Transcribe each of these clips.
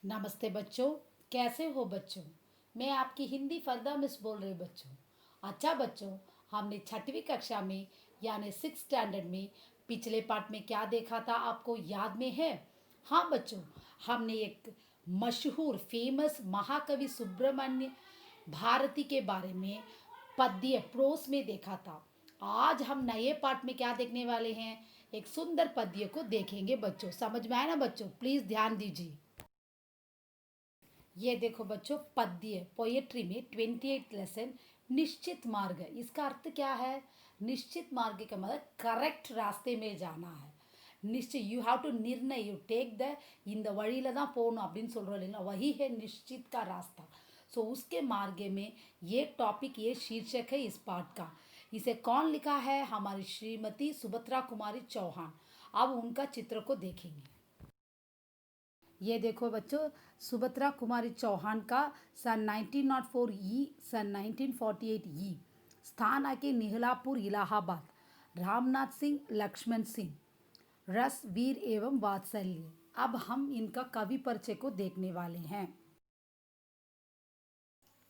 नमस्ते बच्चों। कैसे हो बच्चों? मैं आपकी हिंदी फरदा मिस बोल रही बच्चों। अच्छा बच्चों, हमने छठवीं कक्षा में यानी 6 स्टैंडर्ड में पिछले पार्ट में क्या देखा था, आपको याद में है? हाँ बच्चों, हमने एक मशहूर फेमस महाकवि सुब्रमण्य भारती के बारे में पद्य प्रोस में देखा था। आज हम नए पार्ट में क्या देखने वाले हैं? एक सुंदर पद्य को देखेंगे बच्चों। समझ में आया ना बच्चों? प्लीज ध्यान दीजिए। ये देखो बच्चों, पद्य पोएट्री में 28th लेसन निश्चित मार्ग। इसका अर्थ क्या है? निश्चित मार्ग का मतलब करेक्ट रास्ते में जाना है। निश्चित, यू हैव टू निर्णय, यू टेक द இந்த வழியில தான் போகணும் அப்படின்னு சொல்கிறோம் இல்லைங்களா, वही है निश्चित का रास्ता। सो उसके मार्ग में ये टॉपिक, ये शीर्षक है इस पाठ का। इसे कौन लिखा है? हमारी श्रीमती सुभद्रा कुमारी चौहान। अब उनका चित्र को देखेंगे। ये देखो बच्चों, सुभद्रा कुमारी चौहान का सन 1904 ई, सन 1948 ई। स्थान आके निहलापुर इलाहाबाद। रामनाथ सिंह, लक्ष्मण सिंह, रस, वीर एवं वात्सल्य। अब हम इनका कवि परिचय को देखने वाले हैं।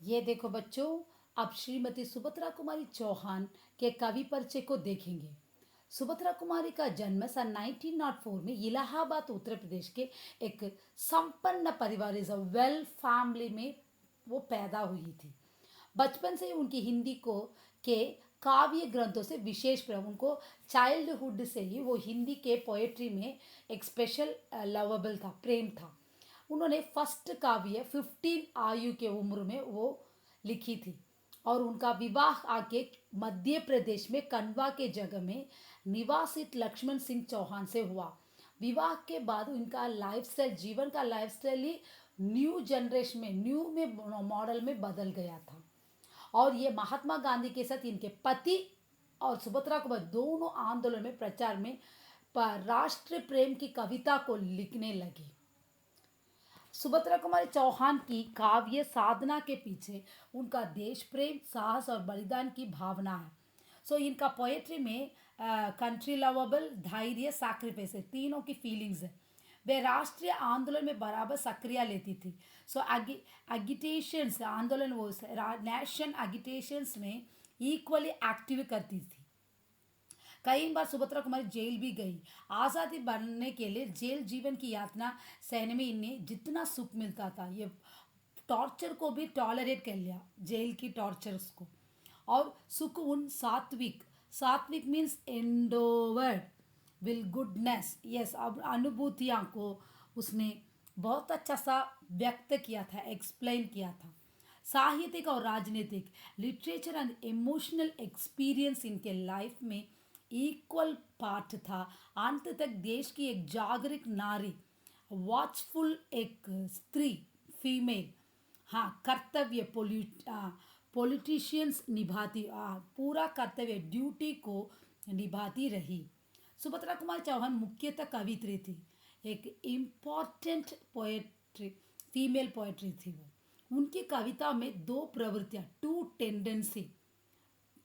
ये देखो बच्चों, अब श्रीमती सुभद्रा कुमारी चौहान के कवि परिचय को देखेंगे। सुभद्रा कुमारी का जन्म सन 1904 में इलाहाबाद उत्तर प्रदेश के एक संपन्न परिवार, इज अ वेल फैमिली में वो पैदा हुई थी। बचपन से ही उनकी हिंदी को के काव्य ग्रंथों से विशेष प्रेम, उनको चाइल्डहुड से ही वो हिंदी के पोएट्री में एक स्पेशल लवेबल था, प्रेम था। उन्होंने फर्स्ट काव्य 15 आयु के उम्र में वो लिखी थी। और उनका विवाह आके मध्य प्रदेश में कंडवा के जगह में निवासित लक्ष्मण सिंह चौहान से हुआ। विवाह के बाद उनका लाइफस्टाइल, जीवन का लाइफस्टाइल ही न्यू जनरेशन में, न्यू में मॉडल में बदल गया था। और ये महात्मा गांधी के साथ इनके पति और सुभद्रा कुमार दोनों आंदोलन में प्रचार में राष्ट्र प्रेम की कविता को लिखने लगी। सुभद्रा कुमारी चौहान की काव्य साधना के पीछे उनका देश प्रेम, साहस और बलिदान की भावना है। सो इनका पोएट्री में कंट्री लवेबल, धैर्य, सैक्रिफाइस, तीनों की फीलिंग्स है। वे राष्ट्रीय आंदोलन में बराबर सक्रिय लेती थी। सो एगिटेशंस आंदोलन, वो नेशन एगिटेशंस में इक्वली एक्टिव करती थी। कई बार सुभद्रा कुमारी जेल भी गई। आज़ादी बनने के लिए जेल जीवन की यातना सहने में इन्हें जितना सुख मिलता था, ये टॉर्चर को भी टॉलरेट कर लिया, जेल की टॉर्चर्स को। और सुख उन सात्विक, सात्विक मीन्स एंडोवर्ड विल गुडनेस, यस, अब अनुभूतियाँ को उसने बहुत अच्छा सा व्यक्त किया था, एक्सप्लेन किया था। साहित्यिक और राजनीतिक, लिटरेचर एंड इमोशनल एक्सपीरियंस इनके लाइफ में इक्वल पार्ट था। अंत तक देश की एक जागरूक नारी, वॉचफुल एक स्त्री, फीमेल, हाँ, कर्तव्य पॉलिटिशियंस निभाती, पूरा कर्तव्य ड्यूटी को निभाती रही। सुभद्रा कुमार चौहान मुख्यतः कवित्री थी, एक इम्पॉर्टेंट पोएट्री, फीमेल पोएट्री थी वो। उनकी कविता में दो प्रवृत्तियाँ, टू टेंडेंसी,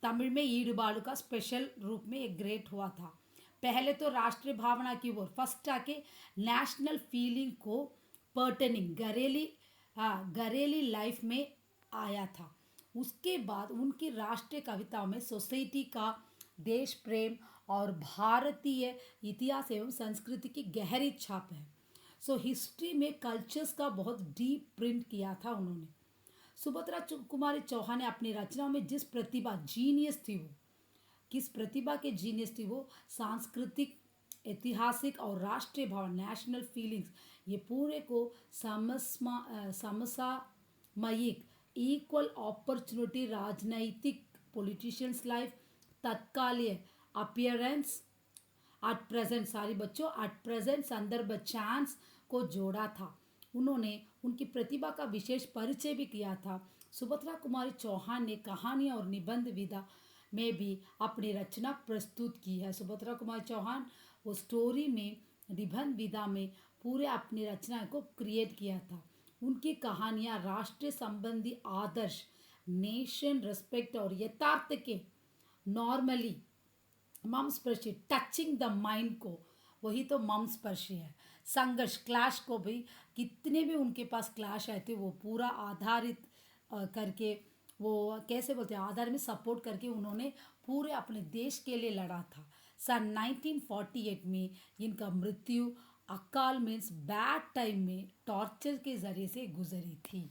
तमिल में ईடுபாடு का स्पेशल रूप में एक ग्रेट हुआ था। पहले तो राष्ट्रीय भावना की ओर, फर्स्ट आके नेशनल फीलिंग को पर्टनिंग घरेली लाइफ में आया था। उसके बाद उनकी राष्ट्रीय कविताओं में सोसाइटी का, देश प्रेम और भारतीय इतिहास एवं संस्कृति की गहरी छाप है। सो हिस्ट्री में कल्चर्स का बहुत डीप प्रिंट किया था उन्होंने। सुभद्रा कुमारी चौहान ने अपनी रचनाओं में जिस प्रतिभा, जीनियस थी वो, किस प्रतिभा के जीनियस थी वो, सांस्कृतिक, ऐतिहासिक और राष्ट्रीय भाव, नेशनल फीलिंग्स, ये पूरे को समसामयिक, इक्वल अपॉर्चुनिटी, राजनैतिक, पॉलिटिशियंस लाइफ, तत्कालीन अपियरेंस, एट प्रेजेंट, सारी बच्चों, एट प्रेजेंट संदर्भ, चांस को जोड़ा था। उन्होंने उनकी प्रतिभा का विशेष परिचय भी किया था। सुभद्रा कुमारी चौहान ने कहानी और निबंध विधा में भी अपनी रचना प्रस्तुत की है। सुभद्रा कुमारी चौहान वो स्टोरी में, निबंध विधा में पूरे अपनी रचना को क्रिएट किया था। उनकी कहानियाँ राष्ट्रीय संबंधी आदर्श, नेशन रेस्पेक्ट और यथार्थ के नॉर्मली ममस्पर्शी, टचिंग द माइंड को, वही तो ममस्पर्शी है। संघर्ष, क्लैश को भी कितने भी उनके पास क्लैश आए थे वो पूरा आधारित करके वो कैसे बोलते हैं आधार में सपोर्ट करके उन्होंने पूरे अपने देश के लिए लड़ा था। सन 1948 में इनका मृत्यु अकाल मीन्स बैड टाइम में टॉर्चर के जरिए से गुजरी थी।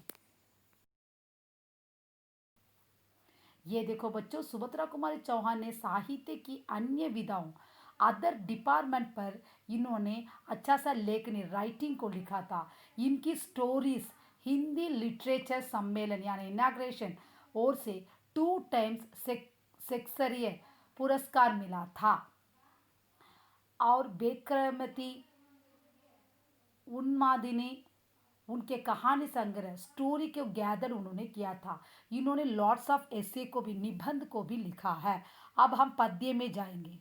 ये देखो बच्चों, सुभद्रा कुमारी चौहान ने साहित्य की अन्य विधाओं अदर डिपार्टमेंट पर इन्होंने अच्छा सा लेखनी राइटिंग को लिखा था। इनकी स्टोरीज हिंदी लिटरेचर सम्मेलन यानी इनाग्रेशन और से 2 टाइम्स शेक्सपियर पुरस्कार मिला था। और बेक्रमती उन्मादिनी उनके कहानी संग्रह स्टोरी के गैदर उन्होंने किया था। इन्होंने लॉट्स ऑफ एसे को भी निबंध को भी लिखा है। अब हम पद्य में जाएंगे।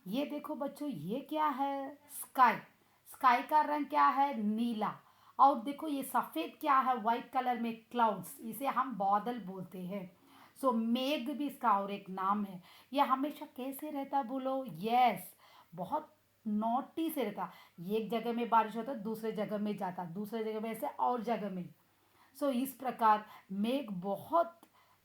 ये देखो बच्चों, ये क्या है? स्काई। स्काई का रंग क्या है? नीला। और देखो ये सफेद क्या है? व्हाइट कलर में क्लाउड्स, इसे हम बादल बोलते हैं। सो मेघ भी इसका और एक नाम है। ये हमेशा कैसे रहता बोलो? यस, बहुत नोटी से रहता। एक जगह में बारिश होता, दूसरे जगह में जाता, दूसरे जगह में ऐसे और जगह में। सो इस प्रकार मेघ बहुत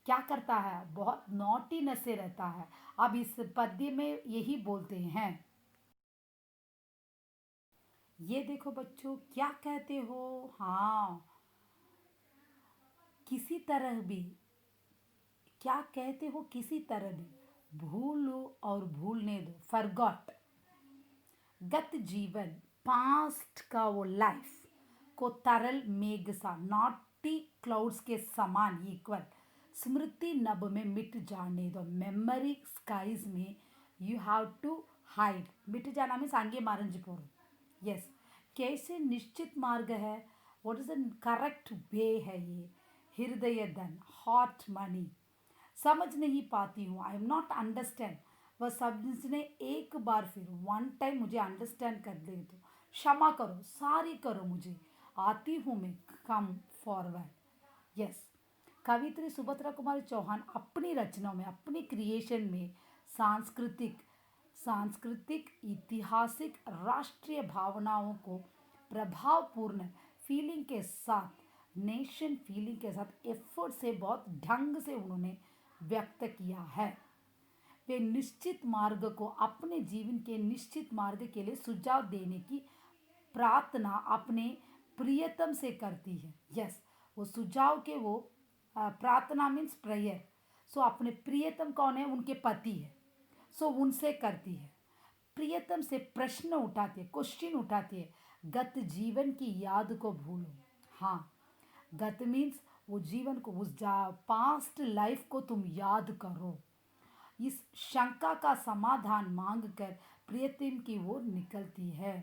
क्या करता है? बहुत नॉटीनेस से रहता है। अब इस पद्य में यही बोलते हैं। ये देखो बच्चों, क्या कहते हो? हाँ, किसी तरह भी, क्या कहते हो? किसी तरह भी भूल लो और भूलने दो, फॉरगॉट। गत जीवन, पास्ट का वो लाइफ को तरल मेघ सा नॉटी क्लाउड्स के समान इक्वल स्मृति नभ में मिट जाने दो। मेमोरी स्काइज में यू हैव टू हाइड। मिट जाना में सांगे मारंज पोरो। यस, कैसे निश्चित मार्ग है? What is the correct way है ये? हृदय धन, हॉट मनी। समझ नहीं पाती हूँ, आई एम नॉट अंडरस्टैंड। वह समझने एक बार फिर वन टाइम मुझे अंडरस्टैंड कर ले तो क्षमा करो, सारी करो मुझे, आती हूँ मैं, come forward. Yes, कवित्री Subhadra Kumari Chauhan अपनी रचनाओं में, अपनी क्रिएशन में सांस्कृतिक सांस्कृतिक ऐतिहासिक राष्ट्रीय भावनाओं को प्रभावपूर्ण फीलिंग के साथ, नेशन फीलिंग के साथ एफर्ट से बहुत ढंग से उन्होंने व्यक्त किया है। वे निश्चित मार्ग को, अपने जीवन के निश्चित मार्ग के लिए सुझाव देने की प्रार्थना अपने प्रियतम से करती है। यस, वो सुझाव के वो प्रार्थना मीन्स प्रेयर। सो अपने प्रियतम कौन है? उनके पति है। सो उनसे करती है, प्रियतम से प्रश्न उठाती है, क्वेश्चन उठाती है। गत जीवन की याद को भूलो। हाँ, गत मीन्स वो जीवन को, उस पास्ट लाइफ को तुम याद करो। इस शंका का समाधान मांगकर प्रियतम की ओर निकलती है।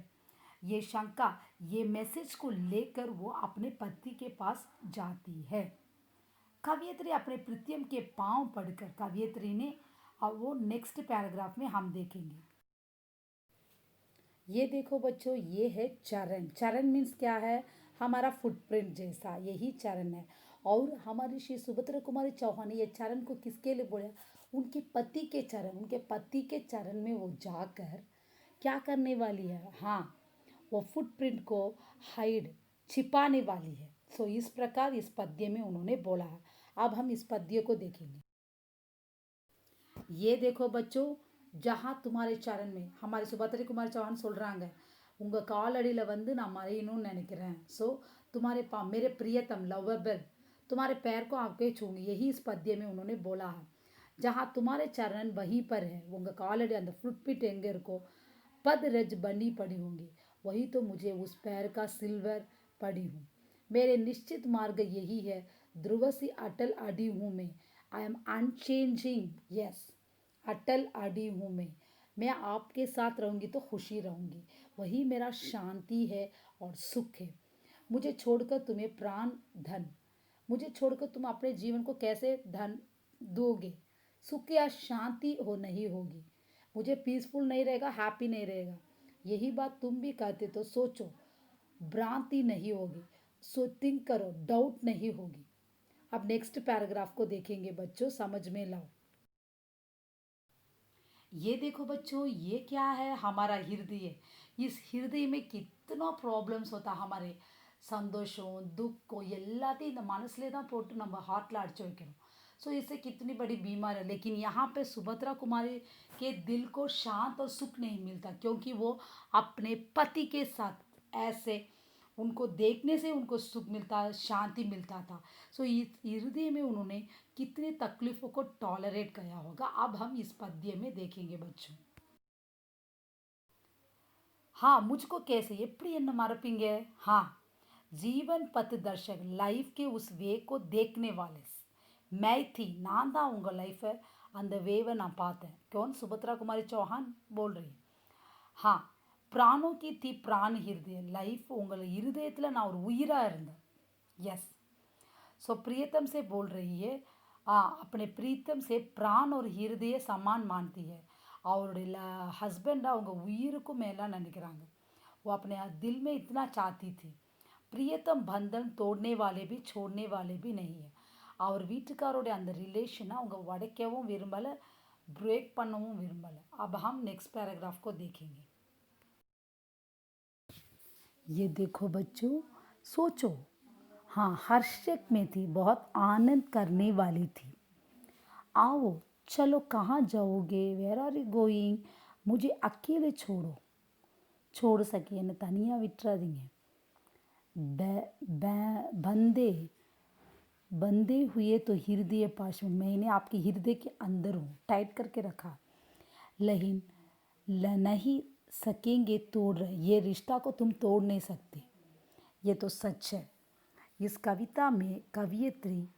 ये शंका, ये मैसेज को लेकर वो अपने पति के पास जाती है। कवियत्री अपने प्रीतम के पांव पड़कर कवियत्री ने, और वो नेक्स्ट पैराग्राफ में हम देखेंगे। ये देखो बच्चों, ये है चरण। चरण मीन्स क्या है? हमारा फुटप्रिंट जैसा, यही चरण है। और हमारी श्री सुभद्रा कुमारी चौहान ने ये चरण को किसके लिए बोला? उनके पति के चरण, उनके पति के चरण में वो जाकर क्या करने वाली है? हाँ, वो फुटप्रिंट को हाइड, छिपाने वाली है। सो इस प्रकार इस पद्य में उन्होंने बोला है। अब हम इस पद्य को देखेंगे। ये देखो बच्चों, जहाँ तुम्हारे चरण में हमारे सुभद्री कुमार चौहान சொல்றாங்க, உங்க காலடியில் வந்து நான் மறையணும்னு நினைக்கிறேன்। सो तुम्हारे मेरे प्रियतम लवेबल, तुम्हारे पैर को आपके छूंगी, यही इस पद्य में उन्होंने बोला है। जहाँ तुम्हारे चरण वहीं पर है, உங்க காலடி அந்த फुटपिट எங்கே இருக்கோ, पद रज बनी पड़ी होंगी, वही तो मुझे उस पैर का सिल्वर पड़ी हूँ। मेरे निश्चित मार्ग यही है, ध्रुव सी अटल अड़ी हूँ मैं। I am unchanging. यस, अटल अड़ी हूँ मैं आपके साथ रहूँगी तो खुशी रहूँगी, वही मेरा शांति है और सुख है। मुझे छोड़कर तुम्हें प्राण धन, मुझे छोड़कर तुम अपने जीवन को कैसे धन दोगे? सुख या शांति हो नहीं होगी, मुझे पीसफुल नहीं रहेगा, हैप्पी नहीं रहेगा। यही बात तुम भी कहते तो सोचो, भ्रांति नहीं होगी। सो थिंक करो, डाउट नहीं होगी। अब नेक्स्ट पैराग्राफ को देखेंगे बच्चों, समझ में लाओ। ये देखो बच्चों, ये क्या है? हमारा हृदय। इस हृदय में எத்தனோ ப்ராப்ளம்ஸ் होता हमारे சந்தோஷம் துக்கம் எல்லாத்தையும் இந்த மனசுலே தான் போட்டு நம்ம हार्टல अड़चो வைக்கணும் सो इससे कितनी बड़ी बीमार है लेकिन यहाँ पे सुभद्रा कुमारी के दिल को शांत और सुख नहीं मिलता क्योंकि वो अपने पति के साथ ऐसे उनको देखने से उनको सुख मिलता शांति मिलता था सो इस हृदय में उन्होंने कितनी तकलीफ़ों को टॉलरेट किया होगा अब हम इस पद्य में देखेंगे बच्चों हाँ मुझको कैसे எப்படி என்ன மறப்பீங்க हाँ जीवन पथ दर्शक लाइफ के उस वे को देखने वाले मैं थी நான் தான் உங்கள் லைஃப்பை அந்த வேவை நான் பார்த்தேன் कौन सुभद्रा कुमारी चौहान बोल रही हाँ प्राणों की थी प्राण हृदय லைஃப் உங்கள் இருதயத்தில் நான் ஒரு உயிராக இருந்தேன் यस सो प्रियतम से बोल रही है अपने प्रीतम से प्राण और हृदय समान मानती है அவருடைய ஹஸ்பண்ட் அவங்க உயிருக்கும் மேலே நினைக்கிறாங்க वो अपने दिल में इतना चाहती थी प्रियतम बंधन तोड़ने वाले भी छोड़ने वाले भी नहीं है அவர் வீட்டுக்காரோடைய அந்த ரிலேஷனை அவங்க உடைக்கவும் விரும்பலை ब्रेक பண்ணவும் விரும்பலை अब हम नेक्स्ट पैराग्राफ को देखेंगे ये देखो बच्चों सोचो हाँ हर्षक में थी बहुत आनंद करने वाली थी आओ चलो कहाँ जाओगे वेर आर यू गोइंग मुझे अकेले छोड़ो छोड़ सके என்னை தனியாக விட்டுறாதீங்க बंदे बंधे हुए तो हृदय पाश में मैंने आपके हृदय के अंदर हूँ टाइट करके रखा लेकिन नहीं सकेंगे तोड़ रहे ये रिश्ता को तुम तोड़ नहीं सकते ये तो सच है इस कविता में कवियत्री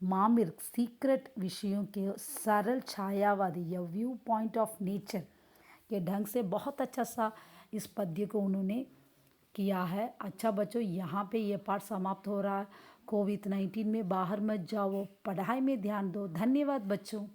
मामिर्क सीक्रेट विषयों के सरल छायावादी या व्यू पॉइंट ऑफ नेचर के ढंग से बहुत अच्छा सा इस पद्य को उन्होंने किया है अच्छा बच्चों यहाँ पे ये पाठ समाप्त हो रहा है कोविड-19 में बाहर मत जाओ पढ़ाई में ध्यान दो धन्यवाद बच्चों।